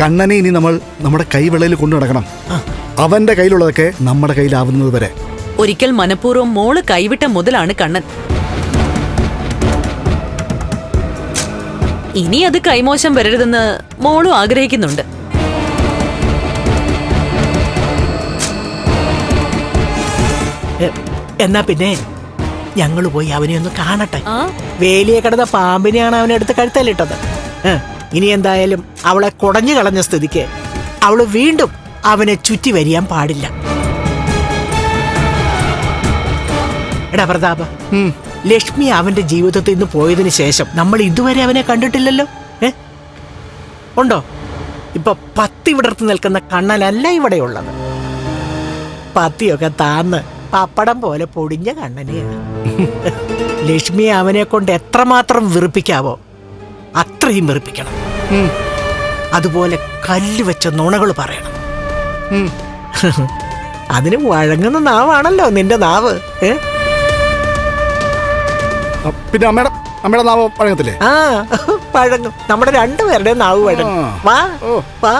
കണ്ണനെ ഇനി നമ്മൾ നമ്മുടെ കൈവെള്ളയിൽ കൊണ്ടു നടക്കണം. അവന്റെ കയ്യിലുള്ളതൊക്കെ നമ്മുടെ കയ്യിലാവുന്നത് വരെ. ഒരിക്കൽ മനഃപൂർവ്വം മോള് കൈവിട്ട മുതലാണ് കണ്ണൻ. ഇനി അത് കൈമോശം വരരുതെന്ന് മോളും ആഗ്രഹിക്കുന്നുണ്ട്. എന്നാ പിന്നെ ഞങ്ങള് പോയി അവനെ ഒന്ന് കാണട്ടെ. വേലിയെ കിടന്ന പാമ്പിനെയാണ് അവനെടുത്ത് കഴുത്തലിട്ടത്. ഇനി എന്തായാലും അവളെ കുടഞ്ഞു കളഞ്ഞ സ്ഥിതിക്ക് അവള് വീണ്ടും അവനെ ചുറ്റി വരിയാൻ പാടില്ല. എടാ പ്രതാപ, ലക്ഷ്മി അവന്റെ ജീവിതത്തിൽ നിന്ന് പോയതിനു ശേഷം നമ്മൾ ഇതുവരെ അവനെ കണ്ടിട്ടില്ലല്ലോ. ഉണ്ടോ? ഇപ്പൊ പത്തി വിടർത്തി നിൽക്കുന്ന കണ്ണനല്ല ഇവിടെയുള്ളത്. പത്തിയൊക്കെ താന്ന് പപ്പടം പോലെ പൊടിഞ്ഞ കണ്ണനെയാണ്. ലക്ഷ്മി അവനെ കൊണ്ട് എത്രമാത്രം വെറുപ്പിക്കാവോ അത്രയും വെറുപ്പിക്കണം. അതുപോലെ കല്ല് വെച്ച നുണകൾ പറയണം. അതിന് വഴങ്ങുന്ന നാവാണല്ലോ നിന്റെ നാവ്. പിന്നെ അമ്മയുടെ നാവ് വഴങ്ങത്തില്ലേ? ആ, വഴങ്ങും. നമ്മുടെ രണ്ടുപേരുടെ നാവ് വഴങ്ങും. വാ വാ.